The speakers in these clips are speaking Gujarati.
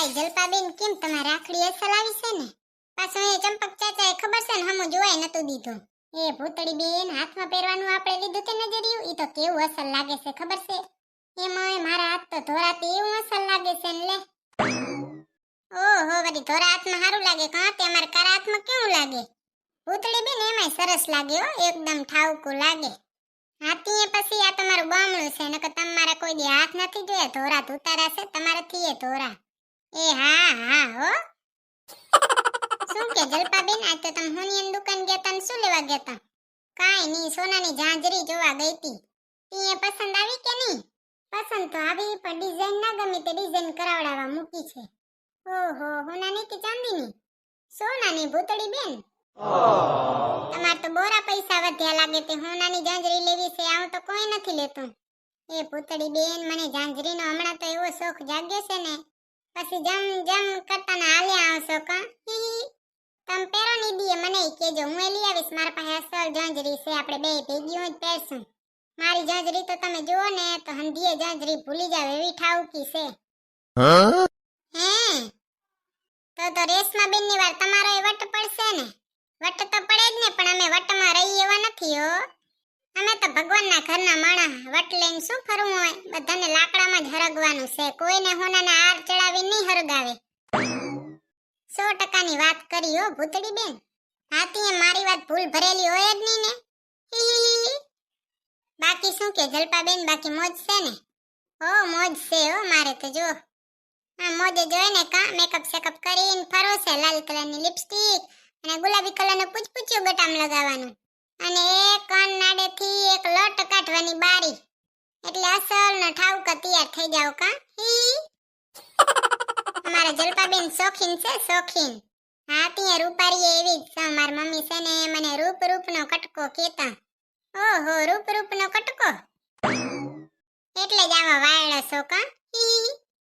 ભાઈ જલપાબેન કેમ તમારે રાખડી અસલ આવી છે ને? પાછું એ ચંપક ચાચાએ ખબર છે ને હમું જોવાય નતું દીધું. એ ભૂતળી બેન હાથમાં પહેરવાનું આપણે લીધું તે નજરિયું ઈ તો કેવું અસલ લાગે છે ખબર છે? એમાંય મારા હાથ તો ધોરાતી એવું અસલ લાગે છે ને લે. ઓહો વળી ધોરા હાથમાં સારું લાગે કાં તે અમારા કારા હાથમાં કેવું લાગે? ભૂતળી બેન એમાંય સરસ લાગે હો, એકદમ ઠાવકું લાગે. હાથીએ પછી આ તમારું બામણું છે નકર તમારા કોઈ દી હાથ નથી જોયા ધોરા ધોતારા છે તમારાથી એ ધોરા. એ હા હા હો. શું કે જલપાબેન આજ તો તમે હોનિયન દુકાન ગયા તા ને શું લેવા ગયા તા? કાઈ નહીં સોનાની ઝાંઝરી જોવા ગઈ તી. તીએ પસંદ આવી કે નહીં? પસંદ તો આવી પણ ડિઝાઇન ના ગમી તે ડિઝાઇન કરાવડાવવા મૂકી છે. ઓહો હોનાની કે ચાંદીની? સોનાની ભૂતળી બેન. તમાર તો બોરા પૈસા વધ્યા લાગે તે હોનાની ઝાંઝરી લેવી છે આવું તો કોઈ નથી લેતું. એ ભૂતળી બેન મને ઝાંઝરીનો હમણાં તો એવો શોખ જાગ્યો છે ને પછી જમ જમ કરતા ના હાલ્યા આવશો કા. તમે પહેરો ની દીએ મને કેજો હું એ લઈ આવીશ. મારા પાસે અસલ ઝાંઝરી છે આપણે બે ભેગી જ પહેરશું. મારી ઝાંઝરી તો તમે જુઓ ને તો હંધીએ ઝાંઝરી ભૂલી જાવ એવી ઠાવકી છે. હે તો રેશમા બેન ની વાર તમારો એ વટ પડશે ને? વટ તો પડે જ ને પણ અમે વટમાં રહી એવા નથી હો. અમે તો ભગવાનના ઘરના માણસ વટ લઈને શું ફરવું હોય? બધાને લાકડામાં જ હરગવાનું છે, કોઈને હોનાના હાર ચડાવી નહીં હરગાવે. 100% ની વાત કરી હો ભૂતળી બેન. હાથીએ મારી વાત ભૂલ ભરેલી હોય જ નહીં ને. બાકી શું કે જલપાબેન બાકી મોજ છે ને? હો મોજ છે હો મારે તો જો. આ મોજે જોઈને કા મેકઅપ સેકઅપ કરીને ફરો છે. લાલ કલરની લિપસ્ટિક અને ગુલાબી કલરનું પૂછપૂછ્યું ગટામ લગાવવાનું અને એક કાન નાડેથી એક લટ કાઢવાની બારી એટલે અસલ નો ઠાવકા તૈયાર થઈ જાવ કા. અમારા જલપાબેન શોખીન છે શોખીન. હા ત્યાં રૂપારીએ એવી જ છે. મારી મમ્મી છે ને મને રૂપ રૂપનો કટકો કહેતા. ઓહો રૂપ રૂપનો કટકો એટલે જ આવા વાયડા છો કા.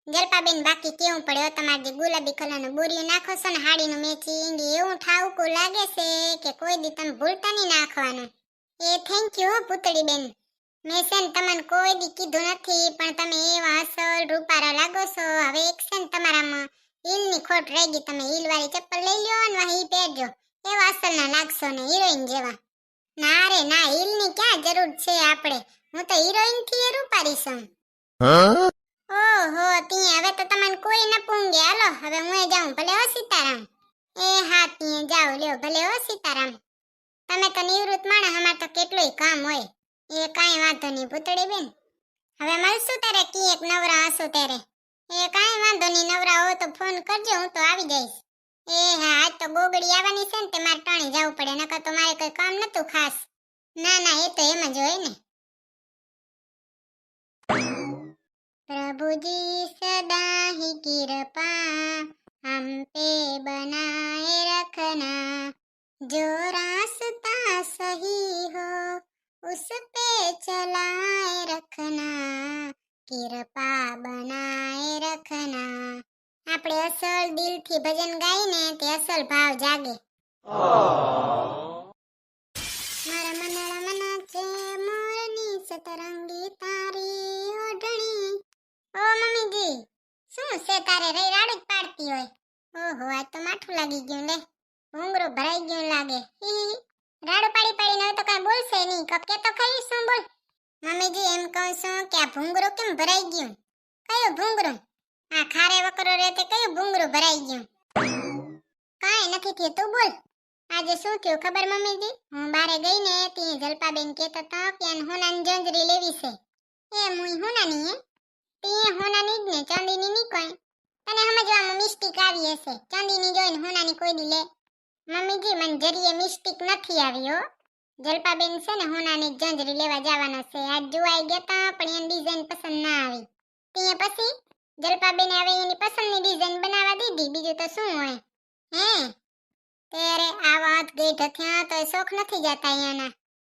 જલપાબેન બાકી કેવું પડ્યો તમારે જે ગુલાબી કલરનું બોરિયું નાખો છો ને હાડીનું મેચિંગ એવું ઠાવકું લાગે છે કે કોઈ દી તમે ભૂલતા નહીં નાખવાનું. એ થેન્ક યુ ભૂતળી બેન. મેં છે ને તમને કોઈ દી કીધું નથી પણ તમે એવા અસલ રૂપારા લાગો છો. હવે એક છે ને તમારામાં હીલની ખોટ રહી ગઈ. તમે હીલ વાળી ચપ્પલ લઈ લ્યો અને ઈ પહેરજો એવા અસલ ના લાગશો ને હિરોઈન જેવા. ના રે ના હીલની ક્યાં જરૂર છે આપણે? હું તો હિરોઈન થી રૂપારી છું. ઓહો તી હવે તો તમને કોઈ ન પૂંગે. હાલો હવે હું જાઉં ભલે હો સીતારામ. એ હા તી જાઓ લ્યો ભલે હો સીતારામ. તમે તો નિવૃત્ત માણસ અમાર તો કેટલુંય કામ હોય. એ કાંઈ વાંધો નહીં ભૂતળી બેન. હવે મળશું તારે કી એક નવરા હશો ત્યારે. એ કાંઈ વાંધો નહીં નવરા હો તો ફોન કરજો હું તો આવી જઈશ. એ હા આજ તો ગોગડી આવવાની છે ને તે મારે ટાણે જવું પડે નકર તો મારે કોઈ કામ નતું ખાસ. ના ના એ તો એમ જ હોય ને. प्रभु जी सदा ही कृपा हम पे बनाए रखना जो रास्ता सही हो उस पे चलाए रखना कृपा बनाए रखना. આપણે અસલ દિલથી ભજન ગાઈને તે અસલ ભાવ જાગે. મારા મનડા મના છે મોરની સતરંગી તારી ઓઢણી. ઓ મમ્મીજી શું છે તારે રહી રાડું જ પાડતી હોય? ઓહો આજ તો માઠું લાગી ગયું લે. ભૂંગરો ભરાઈ ગયું લાગે. રાડું પાડી પાડીને હવે તો કાંઈ બોલશે નહીં. કે તો ખરી શું બોલ? મમ્મીજી એમ કહું છું કે આ ભૂંગરો કેમ ભરાઈ ગયું? કયું ભૂંગરો? આ ખારે વકરો રે તે કયું ભૂંગરો ભરાઈ ગયું? કાંઈ નથી થયું તું બોલ. આજે શું થયું ખબર મમ્મીજી? હું બારે ગઈ ને ત્યાં જલપાબેન કહેતા હતા કે હોનાની ઝાંઝરી લેવી છે. એ મુઈ હોનાની હે? તે હોનાની જ ને ચાંદીની ની કોઈ. તને સમજવામાં મિસ્ટેક આવી હશે. ચાંદીની જોઈને હોનાની કોઈ દી લે. મમ્મીજી મને જરીએ મિસ્ટેક નથી આવી હો. જલપાબેન છે ને હોનાની ઝાંઝરી લેવા જવાના છે. આજ જોવાઈ ગયા તા પણ એની ડિઝાઇન પસંદ ના આવી. તે પછી જલપાબેને હવે એની પસંદની ડિઝાઇન બનાવવા દીધી. બીજું તો શું હોય? હે તેરે આ વાત ગઈ ઢથ્યા તો શોખ નથી જતા અહીંયાના.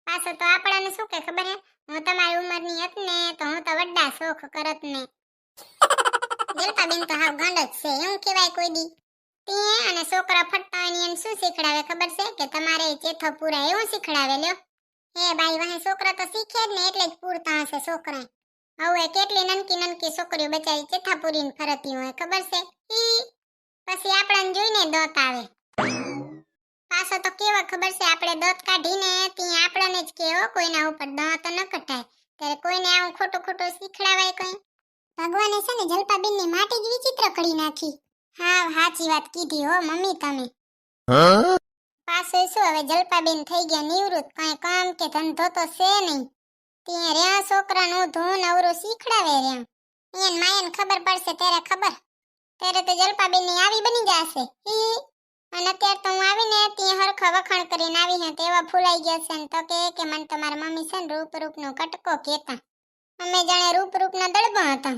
પાછો તો આપણાને શું કે ખબર હે? હું તમારી ઉંમરની હત ને તો હું તો વड्डा શોખ કરત ને. જલપાબેન તો હાવ ગાંડ જ છે એવું કહેવાય કોઈ દી. તે અને છોકરા ફટતા હોય એને શું શીખડાવે ખબર છે? કે તમારે ચેથો પૂરા એવું શીખડાવે લ્યો. હે બાઈ વાહે છોકરા તો શીખે જ ને એટલે જ પૂરતા હશે છોકરા. હવે કેટલી નનકી નનકી છોકરીઓ બચારી ચેથા પૂરીને ફરતી હોય ખબર છે ઈ પછી આપણને જોઈને દોત આવે પાછો તો કેવા ખબર છે આપણે દોત કાઢીને ત્યાં આપણને જ કે હો કોઈના ઉપર દોત ન કટાય ત્યારે કોઈને આવું ખોટું ખોટું શીખડાવાય કઈ ભગવાને છે ને જલપાબેનની માટી જ વિચિત્ર કરી નાખી હા સાચી વાત કીધી હો મમ્મી તમે પાછો શું હવે જલપાબેન થઈ ગયા નિવૃત્ત કઈ કામ કે ધંધો તો છે નહીં ત્યાં રહ્યા છોકરાનું ધૂન અવરું શીખડાવે રહ્યા એને માયન ખબર પડશે ત્યારે ખબર ત્યારે તો જલપાબેન ની આવી બની જશે હી અને અત્યારે તો હું આવીને ત્યાં હરખા વખાણ કરીને આવી હે તેવા ફૂલાઈ ગયા છે ને તો કે મને તમારા મમ્મી છે ને રૂપ નો કટકો કહેતા અમે જાણે રૂપ ના દળબા હતા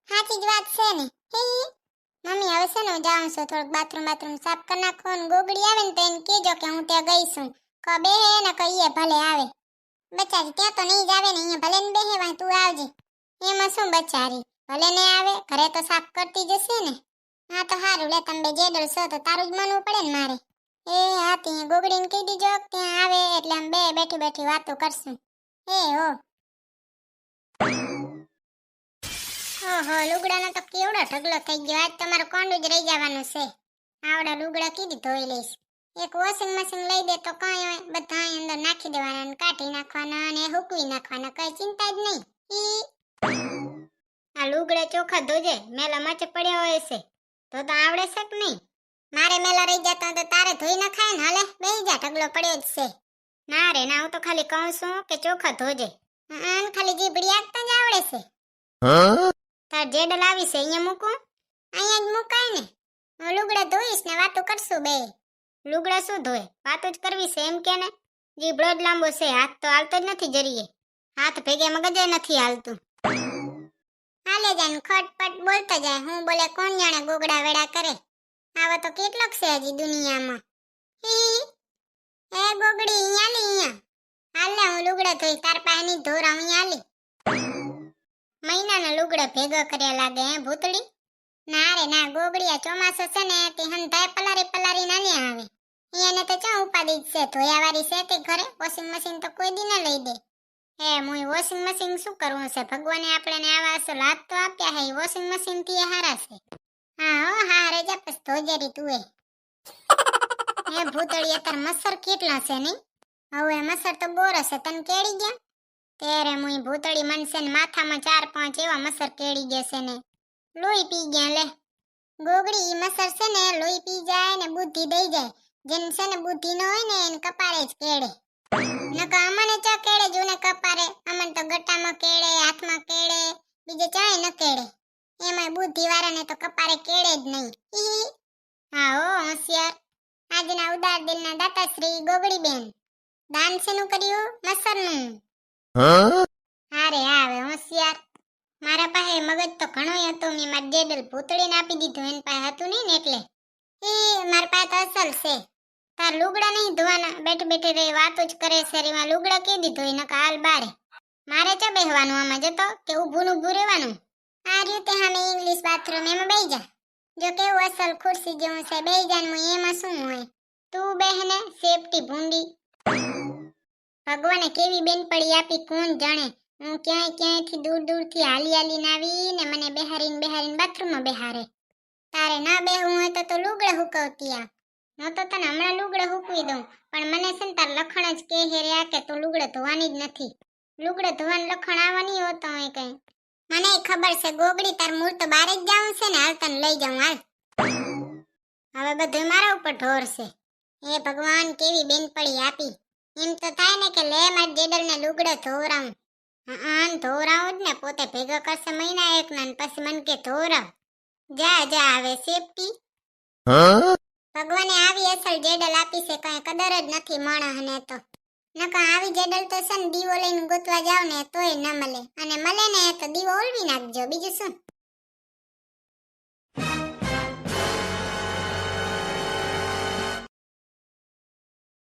સાચી જ વાત છે ને હી મમ્મી હવે છે ને હું જાઉં છું થોડુંક બાથરૂમ સાફ કરી નાખો ને ગોગડી આવે ને તો એને કહેજો કે હું ત્યાં ગઈ છું બે ને કહીએ ભલે આવે બચારી ત્યાં તો નહીં જ આવે ને અહીંયા ભલે ને બેહેવાય તું આવજે એમાં શું બચારી ભલે ને આવે ઘરે તો સાફ કરતી જશે ને હા તો હારું લે તમે જેડલ છો તો તારું જ માનવું પડે ને મારે હા ત્યાં ગોગડીને કહી દીજો ત્યાં આવે એટલે આમ બે બેઠી બેઠી વાતો કરશું હો ઓહો લુગડાનો તો કેવડો ઢગલો થઈ ગયો આજ તમારું કોંડું જ રહી જવાનું છે આવડા લુગડા કીધી ધોઈ લઈશ એક વોશિંગ મશીન લઈ દે તો કઈ હોય બધા અંદર નાખી દેવાના અને કાઢી નાખવાના અને હુકવી નાખવાના કઈ ચિંતા જ નહીં આ લુગડા ચોખા ધોજે મેલા માચે પડ્યા હોય છે તો આવડે છે કે નહીં મારે મેલા રહી જતા તો તારે ધોઈ નાખાય ને હાલે બેહી જા ઢગલો પડ્યો જ છે ના રે ના હું તો ખાલી કહું છું કે ચોખા ધોજે અને ખાલી જીભડી આગતા જ આવડે છે તાર જેડલ આવી છે અહીંયા મૂકું અહીંયા જ મુકાય ને હું લુગડા ધોઈશ ને વાતો કરશું બે લુગડા શું ધોય વાતો જ કરવી છે એમ કે ને જીભડો જ લાંબો છે હાથ તો હાલતો જ નથી જરીએ હાથ ભેગે મગજે નથી હાલતું હાલે જાય ખટપટ બોલતા જાય હું બોલે કોણ જાણે ગોગડા વેડા કરે આવા તો કેટલોક છે હજી દુનિયામાં હે ગોગડી અહીંયા લી અહીંયા હાલે હું લુગડા ધોઈ તાર પાસે ની ધોરા અહીંયા આલી મહિનાના લુગડા ભેગા કર્યા લાગે હે ભૂતડી ના રે ના ગોગડિયા ચોમાસો છે ને તે હંધાય પલારી ના આવે એને તો ચા ઉપાડી છે ધોયા વાળી છે તે ઘરે વોશિંગ મશીન તો કોઈ દી ન લઈ દે મુઈ વોશિંગ મશીન શું કરવું છે ભગવાને આપણને આવા અસલ હાથ તો આપ્યા હે વોશિંગ મશીન થી હારા છે હા રે જા પસ ધોજેરી તું હે ભૂતડી અત્યારે મસર કેટલા છે નહીં હવે મસર તો બોર હશે તને કેડી ગયા તેરે મુઈ ભૂતડી મનસે ને માથામાં 4-5 એવા મસર કેડી ગયા છે ને લોહી પી ગયા લે ગોગડી મસર છે ને લોહી પી જાય ને બુદ્ધિ દઈ જાય જેન છે ને બુદ્ધિ ન હોય ને એને કપારે જ કેડે નકા અમને ચા કેડે જોને કપારે અમન તો ગટામાં કેડે હાથમાં કેડે બીજે ચાય ન કેડે એમાં બુદ્ધિ વાળાને તો કપારે કેડે જ નહીં હા ઓ હોશિયાર આજના ઉદાર દિલના દાતાશ્રી ગોગડી બેન દાન શેનું કર્યું મસરનું હારે આવે હોશિયાર મારા પાસે મગજ તો ઘણોય હતો મેં મારા જેડલ ભૂતળીને આપી દીધું એન પાસે હતું નહીં ને એટલે મારા પાસે તો અસલ છે તાર લુગડા નહીં ધોવાના બેઠી રહી વાતો જ કરે છે એમાં લુગડા કે દીધો એને હાલ બારે મારે ચા બેહવાનું આમાં જતો કે ઊભું રહેવાનું આ રીતે હામે ઇંગ્લિશ બાથરૂમ એમાં બેહી જા જો કેવું અસલ ખુરશી જેવું છે બેહી જા ને એમાં શું હોય તું બેહને સેફટી ભૂંડી ભગવાને કેવી બેનપડી આપી કોણ જાણે હું ક્યાંયથી દૂરથી હાલીને આવી ને મને બેહારીને બાથરૂમમાં બેહારે તારે ના બેહવું હોય તો લુગડા હુકવતી આ હું તો તને હમણાં લુગડા હુકવી દઉં પણ મને છે ને તાર લખણ જ કે રહ્યા કે તું લુગડા ધોવાની જ નથી લુગડા ધોવાનું લખણ આવવાની હોતો હોય કઈ મને ખબર છે ગોગડી તાર મૂળ તો બારે જ જાવું છે ને હાલ તને લઈ જાઉં હાલ હવે બધું મારા ઉપર ઢોર છે હે ભગવાન કેવી બેનપડી આપી એમ તો થાય ને કે લે માર જેડલને લુગડા ધોરાવું ધોરાવું જ ને પોતે ભેગા કરશે મહિના એક ના પછી મન કે ધોરાવ જા આવે સેફટી ભગવાને આવી અસલ જેડલ આપી છે કઈ કદર જ નથી માણસને તો નકા આવી જેડલ તો છે ને દીવો લઈને ગોતવા જાવ ને તોય ન મળે અને મળે ને તો દીવો ઓલવી નાખજો બીજું શું